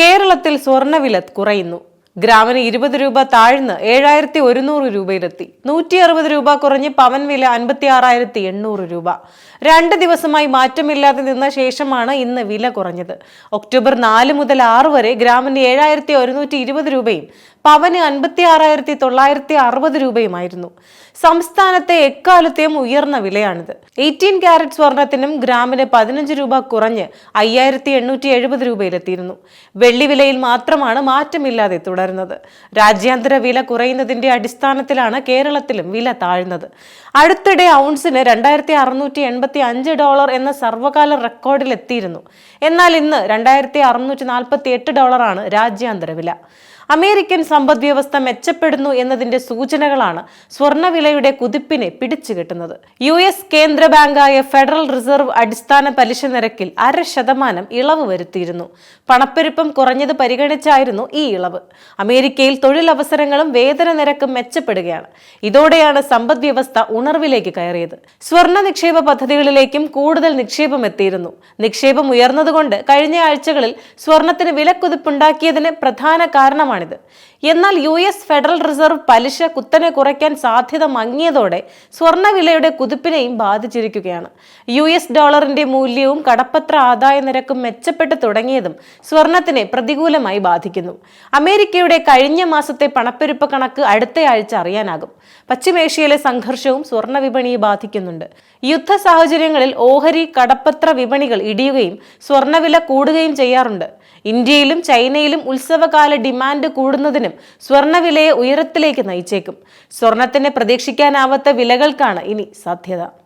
കേരളത്തിൽ സ്വർണ്ണവില കുറയുന്നു. ഗ്രാമിന് 20 രൂപ താഴ്ന്ന് 7100 രൂപയിലെത്തി. 160 രൂപ കുറഞ്ഞ് പവൻ വില 56,800 രൂപ. 2 ദിവസമായി മാറ്റമില്ലാതെ നിന്ന ശേഷമാണ് ഇന്ന് വില കുറഞ്ഞത്. ഒക്ടോബർ 4 മുതൽ 6 വരെ ഗ്രാമിന് 7120 രൂപയും പവന് 56,960 രൂപയുമായിരുന്നു. സംസ്ഥാനത്തെ എക്കാലത്തെയും ഉയർന്ന വിലയാണിത്. 18 കാരറ്റ് സ്വർണത്തിനും ഗ്രാമിന് 15 രൂപ കുറഞ്ഞ് 5870 രൂപയിലെത്തിയിരുന്നു. വെള്ളി വിലയിൽ മാത്രമാണ് മാറ്റമില്ലാതെ തുടരുന്നത്. രാജ്യാന്തര വില കുറയുന്നതിന്റെ അടിസ്ഥാനത്തിലാണ് കേരളത്തിലും വില താഴ്ന്നത്. അടുത്തിടെ ഔൺസിന് $2,685 എന്ന സർവകാല റെക്കോർഡിലെത്തിയിരുന്നു. എന്നാൽ ഇന്ന് $2,648 രാജ്യാന്തര വില. അമേരിക്കൻ സമ്പദ് വ്യവസ്ഥ മെച്ചപ്പെടുന്നു എന്നതിന്റെ സൂചനകളാണ് സ്വർണ്ണവിലയുടെ കുതിപ്പിനെ പിടിച്ചുകെട്ടുന്നത്. US കേന്ദ്ര ബാങ്കായ ഫെഡറൽ റിസർവ് അടിസ്ഥാന പലിശ നിരക്കിൽ 0.5% ഇളവ് വരുത്തിയിരുന്നു. പണപ്പെരുപ്പം കുറഞ്ഞത് പരിഗണിച്ചായിരുന്നു ഈ ഇളവ്. അമേരിക്കയിൽ തൊഴിലവസരങ്ങളും വേതന നിരക്കും മെച്ചപ്പെടുകയാണ്. ഇതോടെയാണ് സമ്പദ് വ്യവസ്ഥ ഉണർവിലേക്ക് കയറിയത്. സ്വർണ്ണ നിക്ഷേപ പദ്ധതികളിലേക്കും കൂടുതൽ നിക്ഷേപം എത്തിയിരുന്നു. നിക്ഷേപം ഉയർന്നതുകൊണ്ട് കഴിഞ്ഞ ആഴ്ചകളിൽ സ്വർണത്തിന് വിലക്കുതിപ്പുണ്ടാക്കിയതിന് പ്രധാന കാരണമാണ്. എന്നാൽ US ഫെഡറൽ റിസർവ് പലിശ കുത്തനെ കുറയ്ക്കാൻ സാധ്യത മങ്ങിയതോടെ സ്വർണ്ണവിലയുടെ കുതിപ്പിനെയും ബാധിച്ചിരിക്കുകയാണ്. US ഡോളറിന്റെ മൂല്യവും കടപ്പത്ര ആദായ നിരക്കും മെച്ചപ്പെട്ടു തുടങ്ങിയതും സ്വർണത്തിനെ പ്രതികൂലമായി ബാധിക്കുന്നു. അമേരിക്കയുടെ കഴിഞ്ഞ മാസത്തെ പണപ്പെരുപ്പ കണക്ക് അടുത്തയാഴ്ച അറിയാനാകും. പശ്ചിമേഷ്യയിലെ സംഘർഷവും സ്വർണ്ണ വിപണിയെ ബാധിക്കുന്നുണ്ട്. യുദ്ധ സാഹചര്യങ്ങളിൽ ഓഹരി കടപ്പത്ര വിപണികൾ ഇടിയുകയും സ്വർണ്ണവില കൂടുകയും ചെയ്യാറുണ്ട്. ഇന്ത്യയിലും ചൈനയിലും ഉത്സവകാല ഡിമാൻഡ് കൂടുന്നതിനും സ്വർണ്ണവിലയെ ഉയരത്തിലേക്ക് നയിച്ചേക്കും. സ്വർണത്തിന് പ്രതീക്ഷിക്കാനാവാത്ത വിലകൾക്കാണ് ഇനി സാധ്യത.